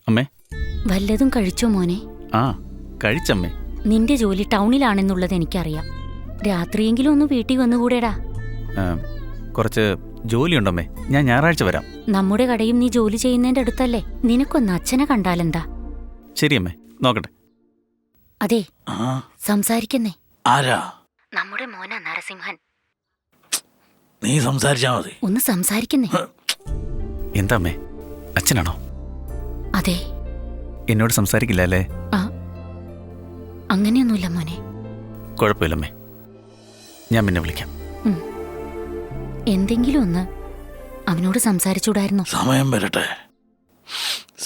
അമ്മേ, വല്ലതും കഴിച്ചോ മോനെ? ആ കഴിച്ചമ്മേ. നിന്റെ ജോലി ടൗണിലാണെന്നുള്ളത് എനിക്കറിയാം. രാത്രിയെങ്കിലും ഒന്ന് വീട്ടിൽ വന്നുകൂടെടാ? കുറച്ച് ജോലിയുണ്ടമ്മേ, ഞാൻ ഞായറാഴ്ച വരാം. നമ്മുടെ കടയും നീ ജോലി ചെയ്യുന്നതിന്റെ അടുത്തല്ലേ? നിനക്കൊന്ന് അച്ഛനെ കണ്ടാലെന്താ? ശരിയമ്മേ, നോക്കട്ടെ. അതെ, സംസാരിക്കുന്നേ. ആരാ? നമ്മുടെ മോനാ നരസിംഹൻ. നീ സംസാരിച്ചാ മതി. ഒന്ന് സംസാരിക്കുന്നേ. എന്താ അമ്മേ, അച്ഛനാണോ? അതെ. എന്നോട് സംസാരിക്കില്ല അല്ലേ? അങ്ങനെയൊന്നുമില്ല മോനെ. കുഴപ്പമില്ലമ്മേ, ഞാൻ പിന്നെ വിളിക്കാം. എന്തെങ്കിലും ഒന്ന് അവനോട് സംസാരിച്ചൂടായിരുന്നോ? സമയം വരട്ടെ,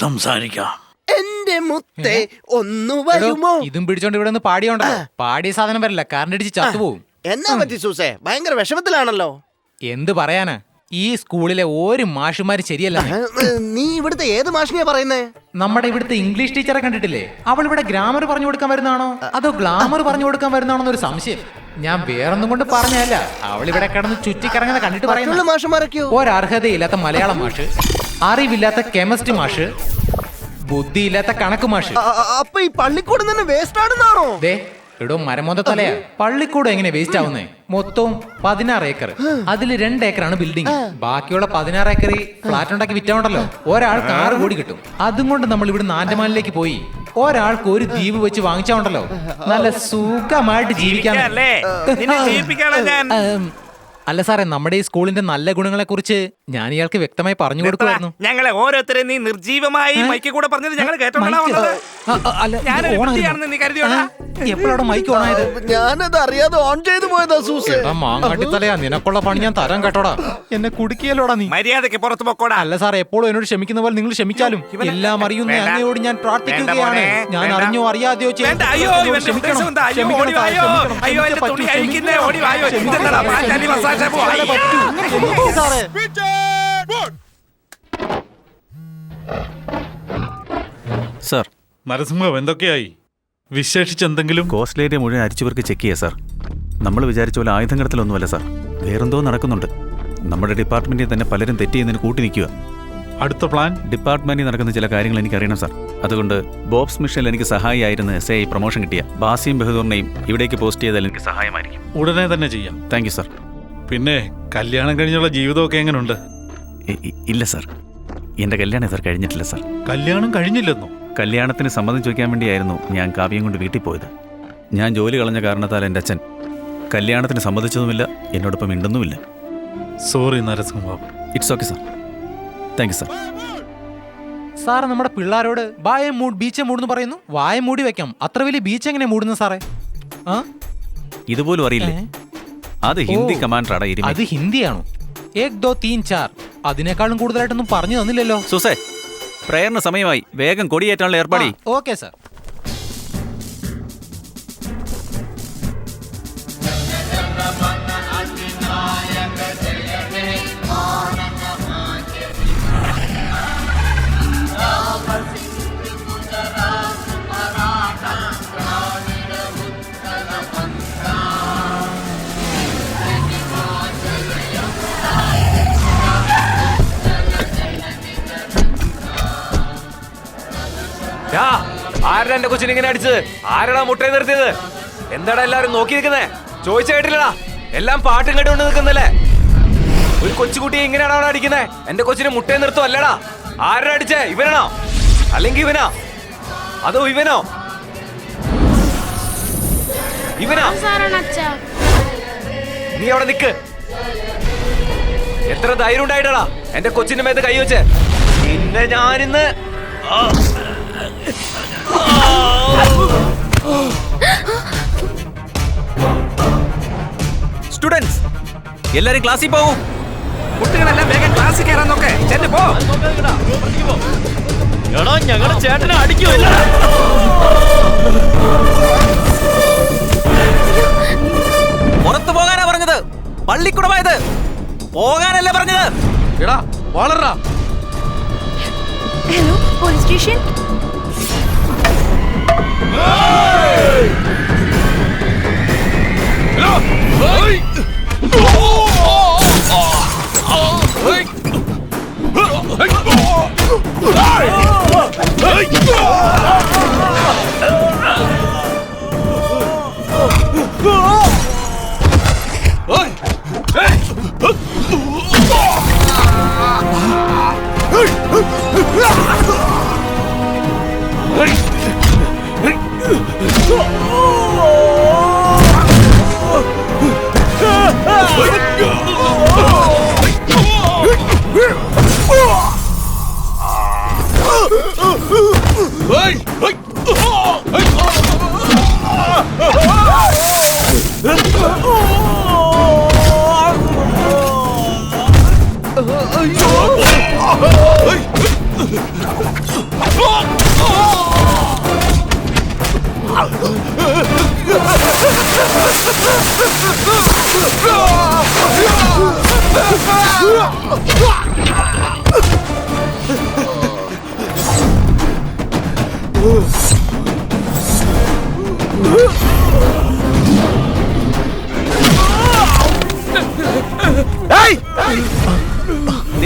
സംസാരിക്കാം. എന്റെ മുത്തേ ഒന്നു വരുമോ? ഇതും പിടിച്ചോണ്ട് ഇവിടെ നിന്ന് പാടിയോണ്ടോ? പാടിയ സാധനം വരില്ല, കറണ്ട് അടിച്ച് ചത്തുപോകും. എന്നാ പറ്റി സൂസേ? ഭയങ്കര വിഷമത്തിലാണല്ലോ. എന്ത് പറയാനാ, ഈ സ്കൂളിലെ ഒരു മാഷുമാര് ശരിയല്ല. നീ ഇവിടുത്തെ ഏത് മാഷിനെയാ പറയുന്നേ? നമ്മുടെ ഇവിടുത്തെ ഇംഗ്ലീഷ് ടീച്ചറെ കണ്ടിട്ടില്ലേ? അവൾ ഇവിടെ ഗ്രാമർ പറഞ്ഞു കൊടുക്കാൻ വരുന്നതാണോ അതോ ഗ്ലാമർ പറഞ്ഞു കൊടുക്കാൻ വരുന്നതാണോ എന്നൊരു സംശയം. ഞാൻ വേറൊന്നും കൊണ്ട് പറഞ്ഞല്ല, അവൾ ഇവിടെ കിടന്ന് ചുറ്റിക്കറങ്ങുന്ന കണ്ടിട്ട് പറയുന്നു. മാഷുമാരൊക്കെയോ? ഒരർഹതയില്ലാത്ത മലയാളം മാഷ്, അറിവില്ലാത്ത കെമിസ്ട്രി മാഷ്, ബുദ്ധിയില്ലാത്ത കണക്ക് മാഷ്. അപ്പൊ ഈ പള്ളിക്കൂടം തന്നെ വേസ്റ്റ് ആണെന്നാണോ? ദേ എടോ മരമൊന്ന തലയാ, പള്ളിക്കൂടം എങ്ങനെ വേസ്റ്റ് ആവുന്നേ? മൊത്തവും 16 ഏക്കർ, അതിൽ 2 ഏക്കറാണ് ബിൽഡിംഗ്. ബാക്കിയുള്ള 16 ഏക്കർ ഫ്ലാറ്റ് ഉണ്ടാക്കി വിറ്റാണ്ടല്ലോ, ഒരാൾക്ക് 6 കോടി കിട്ടും. അതും കൊണ്ട് നമ്മൾ ഇവിടെ ആൻഡമാനിലേക്ക് പോയി ഒരാൾക്ക് ഒരു ദ്വീപ് വെച്ച് വാങ്ങിച്ചോണ്ടല്ലോ, നല്ല സുഖമായിട്ട് ജീവിക്കാൻ. അല്ല സാറേ, നമ്മുടെ ഈ സ്കൂളിന്റെ നല്ല ഗുണങ്ങളെ കുറിച്ച് ഞാൻ ഇയാൾക്ക് വ്യക്തമായി പറഞ്ഞു കൊടുക്കുമായിരുന്നു. ഞങ്ങളെ ഓരോരുത്തരെ നീ നിർജീവമായി മൈക്കിൽ കൂടെ പറഞ്ഞത് ഞങ്ങൾ എപ്പോഴാണ് മൈക്ക് ഓണായത്? ഞാനത് അറിയാതെ ഓൺ ചെയ്തു പോയതാ സൂസേ. മാങ്ങാട്ടിത്തലയാ, നിനക്കുള്ള പണി ഞാൻ തരാൻ കേട്ടോടാ. എന്നെ കുടുക്കിയല്ലോടാ നീ. മര്യാദക്ക് പുറത്തു പോക്കോടാ. അല്ല സാർ, എപ്പോഴും എന്നോട് ക്ഷമിക്കുന്ന പോലെ നിങ്ങൾ ക്ഷമിച്ചാലും എല്ലാം അറിയുന്ന അങ്ങയോട് ഞാൻ പ്രാർത്ഥിക്കുകയാണ്. ഞാൻ അറിഞ്ഞോ അറിയാതെയോ സാർ, നരസിംഹം എന്തൊക്കെയായി? വിശേഷിച്ചെന്തെങ്കിലും? കോസ്റ്റൽ ഏരിയ മുഴുവൻ അരിച്ചുവർക്ക് ചെക്ക് ചെയ്യാം സാർ. നമ്മൾ വിചാരിച്ച പോലെ ആയുധം കടത്തലൊന്നുമല്ല സാർ, വേറെന്തോ നടക്കുന്നുണ്ട്. നമ്മുടെ ഡിപ്പാർട്ട്മെന്റിൽ തന്നെ പലരും തെറ്റ് ചെയ്യുന്നതിന് കൂട്ടി നിൽക്കുക. അടുത്ത പ്ലാൻ? ഡിപ്പാർട്ട്മെന്റിൽ നടക്കുന്ന ചില കാര്യങ്ങൾ എനിക്കറിയണം സാർ. അതുകൊണ്ട് ബോബ്സ് മിഷനിൽ എനിക്ക് സഹായിയായിരുന്ന SI പ്രൊമോഷൻ കിട്ടിയ ബാസിയും ബഹദൂറിനെയും ഇവിടേക്ക് പോസ്റ്റ് ചെയ്താൽ എനിക്ക് സഹായമായിരിക്കും. ഉടനെ തന്നെ ചെയ്യാം. Thank you sir. പിന്നെ കല്യാണം കഴിഞ്ഞുള്ള ജീവിതമൊക്കെ എങ്ങനെയുണ്ട്? ഇല്ല സാർ, എന്റെ കല്യാണം സാർ കഴിഞ്ഞിട്ടില്ല സാർ. കല്യാണം കഴിഞ്ഞില്ലെന്നോ? കല്യാണത്തിന് സമ്മതം ചോദിക്കാൻ വേണ്ടിയായിരുന്നു ഞാൻ കാവ്യം കൊണ്ട് വീട്ടിൽ പോയത്. ഞാൻ ജോലി കളഞ്ഞ കാരണത്താൽ എൻ്റെ അച്ഛൻ കല്യാണത്തിന് സമ്മതിച്ചതുമില്ല, എന്നോടൊപ്പം മിണ്ടുന്നുമില്ല. Sorry Narasimham. It's okay sir. Thank you sir. Sir, നമ്മുടെ പിള്ളേരോട് വായ മൂട് ബീച്ച് മൂടുന്നു പറയുന്നു. വായ മൂടി വെക്കാം, അത്ര വലിയ ബീച്ച് എങ്ങനെ മൂടുന്നു സാറേ? ഇതുപോലും അറിയില്ലേ? അത് ഹിന്ദി കമാൻഡറാടാ. അത് ഹിന്ദിയാണോ? 1 2 3 4 അതിനേക്കാളും കൂടുതലായിട്ടൊന്നും പറഞ്ഞു തന്നില്ലല്ലോ. സുസേ, പ്രേയറിന് സമയമായി, വേഗം കൊടിയേറ്റാനുള്ള ഏർപ്പാടി. Okay sir. ആരാ എന്റെ കൊച്ചിനെ ഇങ്ങനെ അടിച്ചത്? ആരാടാ മുട്ടയെ നിർത്തിയത്? എന്താടാ എല്ലാരും നോക്കി നിൽക്കുന്നേ? ചോദിച്ച കേട്ടില്ലടാ, എല്ലാം പാട്ടും കേട്ടുകൊണ്ട് നിൽക്കുന്നല്ലേ? ഒരു കൊച്ചുകുട്ടിയെ ഇങ്ങനെയാണോ അവിടെ അടിക്കുന്നേ? എന്റെ കൊച്ചിനെ മുട്ടയെ നിർത്തും അല്ലടാ. ആരാ അടിച്ചേ? ഇവനാണോ അല്ലെങ്കിൽ ഇവനാ? അതോ ഇവനോ? ഇവനാ? നീ അവിടെ നിക്ക്. എത്ര ധൈര്യം ഉണ്ടായിട്ടാ എന്റെ കൊച്ചിന്റെ മേത്ത് കൈ വെച്ച്? പിന്നെ ഞാനിന്ന് സ്റ്റുഡൻസ് എല്ലാരും ക്ലാസ്സിൽ പോവും. കുട്ടികളെല്ലാം വേഗം ക്ലാസ്സിൽ കയറാൻ നോക്കേ. ചെന്ന് പോ. ഞങ്ങളുടെ ചേട്ടനെ അടിക്കുമല്ല. പുറത്തു പോകാനാ പറഞ്ഞത്, പള്ളിക്കുടമായത് പോകാനല്ലേ പറഞ്ഞത്. എടാ വളരാ. Hello, police station.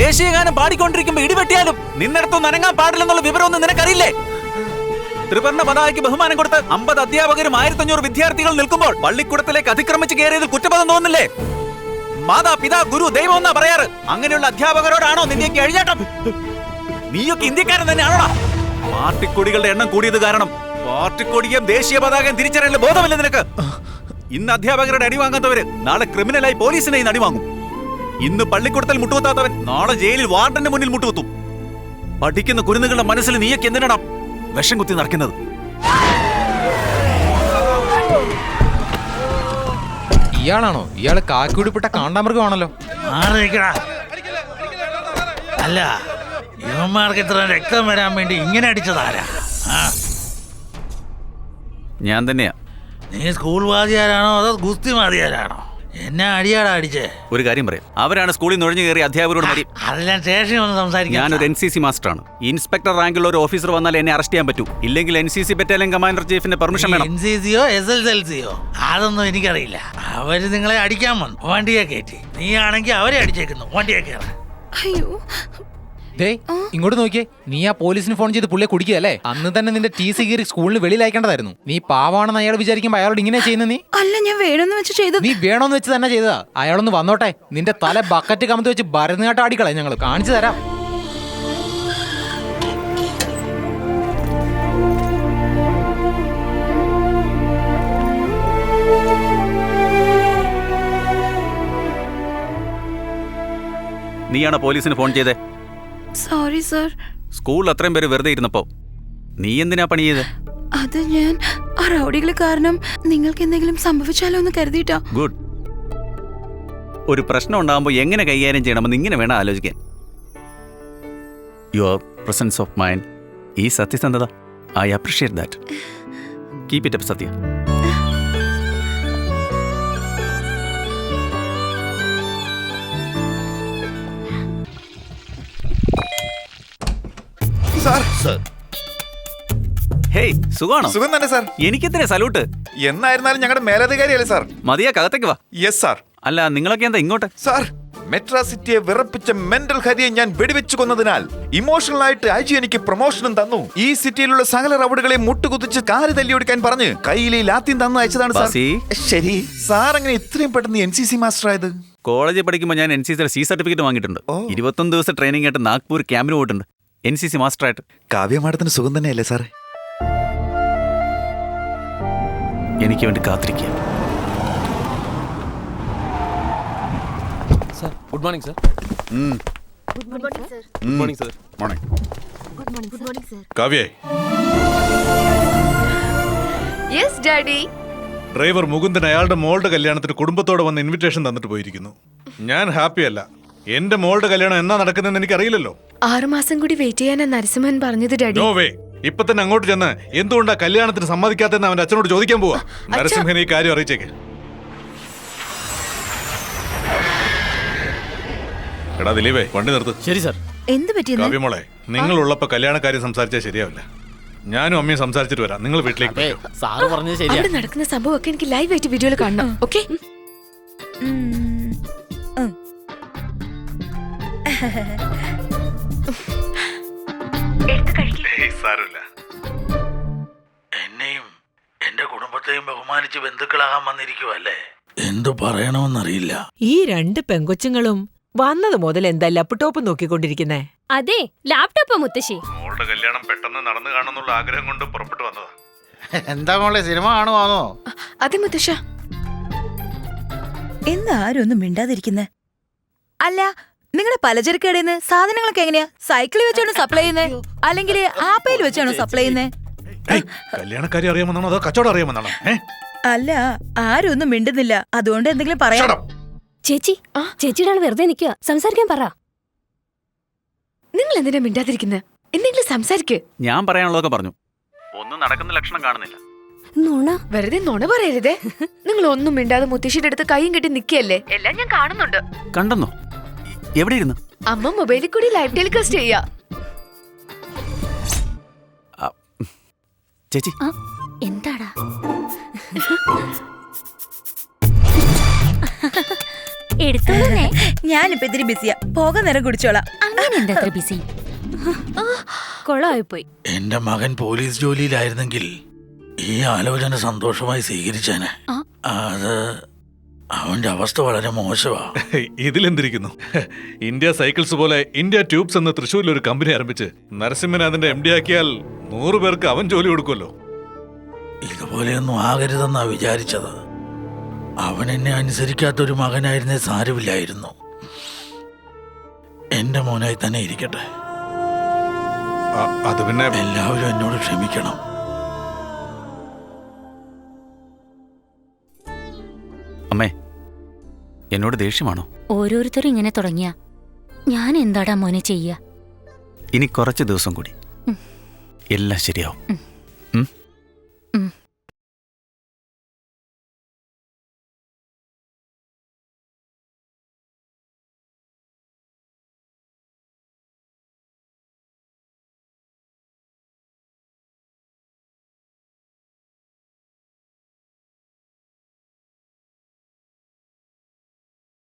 ദേശീയഗാനം പാടിക്കൊണ്ടിരിക്കുമ്പോ ഇടിവെട്ടിയാലും നിന്നിടത്തൊന്നും അനങ്ങാൻ പാടില്ലെന്നുള്ള വിവരമൊന്നും നിനക്കറിയില്ലേ? ത്രിവർണ്ണ പതാകയ്ക്ക് ബഹുമാനം കൊടുത്ത് 50 അധ്യാപകരും 1500 വിദ്യാർത്ഥികൾ നിൽക്കുമ്പോൾ പള്ളിക്കൂടത്തിലേക്ക് അതിക്രമിച്ച് കയറിയത് കുറ്റപദം തോന്നില്ലേ? മാതാ പിതാ ഗുരു ദൈവം എന്നാ പറയാറ്. അങ്ങനെയുള്ള അധ്യാപകരോടാണോ നിന്റെയൊക്കെ എഴുന്നേറ്റം? നീയൊക്കെ ഇന്ത്യക്കാരൻ തന്നെയാണോടാ? പാർട്ടിക്കൊടികളുടെ എണ്ണം കൂടിയത് കാരണം പാർട്ടിക്കൊടിയും ദേശീയ പതാകയും തിരിച്ചറിയാൻ ബോധമില്ല നിനക്ക്. ഇന്ന് അധ്യാപകരുടെ അടി വാങ്ങാത്തവര് നാളെ ക്രിമിനലായി പോലീസിനെ അടി വാങ്ങും. ഇന്ന് പള്ളിക്കൂടത്തിൽ മുട്ടുകുത്താത്തവൻ നാളെ ജയിലിൽ വാർഡന്റെ മുന്നിൽ മുട്ടുകുത്തും. പഠിക്കുന്ന കുരുന്നുകളുടെ മനസ്സിൽ നീയൊക്കെ എന്തിനാണ് വിഷം കുത്തി നടക്കുന്നത്? ഇയാളാണോ? ഇയാള് കാക്കിയുടിപ്പെട്ട കാണ്ടാമൃഗമാണല്ലോ. അല്ല, ഇവന്മാർക്ക് ഇത്ര രക്തം വരാൻ വേണ്ടി ഇങ്ങനെ അടിച്ചതാരാ? ഞാൻ തന്നെയാ. നീ സ്കൂൾ വാദിയാരാണോ അതോ ഗുസ്തി വാദിയാരാണോ? എന്നെ അടിയാടാ അടിച്ചേ. ഒരു കാര്യം പറയാം, അവരാണ് സ്കൂളിൽ നുഴഞ്ഞു കയറി അധ്യാപകരോട് മതി. അതെല്ലാം സ്റ്റേഷനിൽ ഒന്ന് സംസാരിക്കാം. ഞാനൊരു NCC മാസ്റ്ററാണ്. ഇൻസ്പെക്ടർ റാങ്കിലുള്ള ഒരു ഓഫീസർ വന്നാൽ എന്നെ അറസ്റ്റ് ചെയ്യാൻ പറ്റൂ. ഇല്ലെങ്കിൽ NCC ബറ്റാലിയൻ കമാൻഡർ ചീഫിന്റെ പെർമിഷൻ വേണം. NCCയോ SSLCയോ അതൊന്നും എനിക്കറിയില്ല. അവര് നിങ്ങളെ അടിക്കാൻ വന്നു, വണ്ടിയെ കയറ്റി. നീ ആണെങ്കിൽ അവരെ അടിച്ചേക്കുന്നു, വണ്ടിയെ കയറാൻ. അയ്യോ, ദേ ഇങ്ങോട്ട് നോക്കിയേ. നീ ആ പോലീസിന് ഫോൺ ചെയ്ത് പുള്ളിയെ കുടിക്കുകയല്ലേ? അന്ന് തന്നെ നിന്റെ TC കീറി സ്കൂളിന് വെളിയിൽ അയക്കേണ്ടതായിരുന്നു. നീ പാവാണെന്ന് അയാൾ വിചാരിക്കുമ്പോ അയാളോട് ഇങ്ങനെ ചെയ്യുന്ന നീ? അല്ല, ഞാൻ വേണമെന്ന് വെച്ച് ചെയ്തത്. നീ വേണോന്ന് വെച്ച് തന്നെ ചെയ്തതാ. അയാളൊന്ന് വന്നോട്ടെ. നിന്റെ തല ബക്കറ്റ് കമത്ത് വെച്ച് ഭരതനാട്ടം ആടിക്കളെ. ഞങ്ങൾ കാണിച്ചു തരാം. നീയാണോ പോലീസിന് ഫോൺ ചെയ്തേ? Sorry sir. സ്കൂളിൽ അത്രയും പേര് വെറുതെ ഇരുന്നപ്പോ നീ എന്തിനാ പണി ചെയ്ത്? അത് ഞാൻ ആ റൗഡികൾ കാരണം നിങ്ങൾക്ക് എന്തെങ്കിലും സംഭവിച്ചാലോ എന്ന് കരുതിയിട്ടാ. ഗുഡ്. ഒരു പ്രശ്നം ഉണ്ടാകുമ്പോൾ എങ്ങനെ കൈകാര്യം ചെയ്യണമെന്ന് ഇങ്ങനെ വേണം ആലോചിക്കാൻ. യുവർ പ്രസൻസ് ഓഫ് മൈൻഡ്, ഈ സത്യസന്ധത, I appreciate that. Keep it up Sathya. Hey, സുഖാണോ? സുഖം തന്നെ സാർ. എനിക്കെന്തിനാ സല്യൂട്ട്? എന്നായിരുന്നാലും ഞങ്ങളുടെ മേലധികാരിയല്ലേ സാർ? മതിയാ, കകത്തേക്ക് വാ. Yes sir. അല്ല, നിങ്ങളൊക്കെ എന്താ ഇങ്ങോട്ട്? സാർ, മെട്രാസിറ്റിയെ വിറപ്പിച്ച മെന്റൽ ഹരിയെ ഞാൻ വെടിവെച്ചു കൊന്നതിനാൽ ഇമോഷണൽ ആയിട്ട് IG എനിക്ക് പ്രൊമോഷനും തന്നു. ഈ സിറ്റിയിലുള്ള സകല റൗഡുകളെ മുട്ടുകുതിച്ച് കാല് തല്ലിയൊടുക്കാൻ പറഞ്ഞ് കയ്യിലെ ലാത്തിൻ തന്നു അയച്ചതാണ് സാർ. ശരി സാർ, അങ്ങനെ ഇത്രയും പെട്ടെന്ന് NCC മാസ്റ്റർ ആയത്? കോളേജിൽ പഠിക്കുമ്പോൾ ഞാൻ NCCയുടെ C സർട്ടിഫിക്കറ്റ് വാങ്ങിയിട്ടുണ്ട്. 21 ദിവസം ട്രെയിനിങ് ആയിട്ട് നാഗ്പൂർ ക്യാമ്പിന് പോയിട്ടുണ്ട്. NCC മാസ്റ്റർ ആയിട്ട്. കാവ്യമാടത്തിന് സുഖം തന്നെയല്ലേ സാറേ? എനിക്ക് വേണ്ടി കാത്തിരിക്കുക. Good morning sir. കാവ്യേ, യെസ് ഡാഡി. ഡ്രൈവർ മുകുന്ദൻ അയാളുടെ മോളുടെ കല്യാണത്തിന് കുടുംബത്തോടെ വന്ന് ഇൻവിറ്റേഷൻ തന്നിട്ട് പോയിരിക്കുന്നു. ഞാൻ ഹാപ്പിയല്ല. എന്റെ മോളുടെ കല്യാണം എന്നാ നടക്കുന്നതെന്ന് എനിക്കറിയില്ലല്ലോ. 6 മാസം കൂടി വെയിറ്റ് ചെയ്യാനാ നരസിംഹൻ പറഞ്ഞത് ഡാഡി. No way. ഇപ്പൊ തന്നെ അങ്ങോട്ട് ചെന്ന് എന്തുകൊണ്ടാ കല്യാണത്തിന് സമ്മതിക്കാത്തെന്ന് അവന്റെ അച്ഛനോട് ചോദിക്കാൻ പോവാ. നരസിംഹനെ ഈ കാര്യം അറിയിച്ചേക്ക്. എടാ ദിലീപേ, വണ്ടി നിർത്ത്. ശരി സാർ. എന്ത് പറ്റിയെന്ന്? കാവ്യമോളെ, നിങ്ങളുള്ളപ്പോ കല്യാണക്കാര്യം സംസാരിച്ചാൽ ശരിയാവില്ല. ഞാനും അമ്മയും സംസാരിച്ചിട്ട് വരാം. നിങ്ങൾ വീട്ടിലേക്ക് പോയോ? സാറ് പറഞ്ഞത് ശരിയാ. അവിടെ നടക്കുന്ന സംഭവമൊക്കെ എനിക്ക് ലൈവ് ആയിട്ട് വീഡിയോയിൽ കാണണം. ഓക്കെ? എന്നെയും എന്റെ കുടുംബത്തെയും ബഹുമാനിച്ച് ബന്ധുക്കളാകാൻ വന്നിരിക്കുവല്ലേ? എന്തു പറയണമെന്നറിയില്ല. ഈ 2 പെങ്കൊച്ചുങ്ങളും വന്നത് മുതൽ എന്താ ലാപ്ടോപ്പ് നോക്കിക്കൊണ്ടിരിക്കുന്നേ? അതെ, ലാപ്ടോപ്പ് മുത്തശ്ശി. മോളുടെ കല്യാണം പെട്ടെന്ന് നടന്നു കാണുന്നുള്ള ആഗ്രഹം കൊണ്ട് പുറപ്പെട്ടു വന്നതാ. എന്താ മോളെ, സിനിമ കാണുവാണോ? അതെ മുത്തശ്ശ. എന്താ ആരും ഒന്നും മിണ്ടാതിരിക്കുന്നേ? അല്ല, നിങ്ങളുടെ പലചരക്ക് കടയിൽ നിന്ന് സാധനങ്ങളൊക്കെ എങ്ങനെയാ? സൈക്കിളിൽ വെച്ചാണോ സപ്ലൈ ചെയ്യുന്നേ, അല്ലെങ്കിൽ ആപ്പയിൽ വെച്ചാണോ സപ്ലൈ ചെയ്യുന്നേ? കല്യാണക്കാരി അറിയാമെന്നാണോ അതോ കച്ചവടം അറിയാമെന്നാണോ? അല്ല ആരും ഒന്നും മിണ്ടുന്നില്ല, അതുകൊണ്ട് എന്തെങ്കിലും പറയാം. ചേച്ചി ചേച്ചിയുടെ ആൾ വെറുതെ നിൽക്കുക, സംസാരിക്കാൻ പറ. നിങ്ങൾ എന്തിനാ മിണ്ടാതിരിക്കുന്നത്? എന്തെങ്കിലും സംസാരിക്ക്. ഞാൻ പറയാനുള്ളതൊക്കെ പറഞ്ഞു. ഒന്നും നടക്കുന്ന ലക്ഷണം കാണുന്നില്ല. നുണ, വെറുതെ നുണ പറയരുതേ. നിങ്ങൾ ഒന്നും മിണ്ടാതെ മുത്തശ്ശിയുടെ അടുത്ത് കൈയും കെട്ടി നിൽക്കുകയല്ലേ? എല്ലാം ഞാൻ കാണുന്നുണ്ട്. കണ്ടെന്നോ? എവിടെ ഇരുന്നു? അമ്മ മൊബൈലിൽ കൂടി ലൈവ് ടെലികാസ്റ്റ് ചെയ്യാ. ചേച്ചി എന്താടാ? എടുത്തോളേ. ഞാനിപ്പോ ഇത്തിരി ബിസിയാ, പോകാൻ നേരം കുടിച്ചോളാം. അങ്ങനെ എന്താ അത്ര ബിസി? കൊളമായിപ്പോയി. എന്റെ മകൻ പോലീസ് ജോലിയിലായിരുന്നെങ്കിൽ ഈ ആലോചന സന്തോഷമായി സ്വീകരിച്ചേനെ. അത് അവന്റെ അവസ്ഥ വളരെ മോശമാ. ഇതിലെന്തിരിക്കുന്നു? ഇന്ത്യ സൈക്കിൾസ് പോലെ ഇന്ത്യ ട്യൂബ്സ് എന്ന തൃശ്ശൂരിൽ ഒരു കമ്പനി ആരംഭിച്ച് നരസിംഹനെ അതിന്റെ MD ആക്കിയാൽ 100 പേർക്ക് അവൻ ജോലി കൊടുക്കുമല്ലോ. ഇതുപോലെയൊന്നും ആകരുതെന്നാ വിചാരിച്ചത്. അവൻ എന്നെ അനുസരിക്കാത്തൊരു മകനായിരുന്നേ സാരമില്ലായിരുന്നു. എന്റെ മോനായി തന്നെ ഇരിക്കട്ടെ. അത് പിന്നെ എല്ലാവരും എന്നോട് ക്ഷമിക്കണം. അമ്മേ, എന്നോട് ദേഷ്യമാണോ? ഓരോരുത്തരും ഇങ്ങനെ തുടങ്ങിയ ഞാൻ എന്താടാ മോനെ ചെയ്യ? ഇനി കുറച്ച് ദിവസം കൂടി എല്ലാം ശരിയാവും.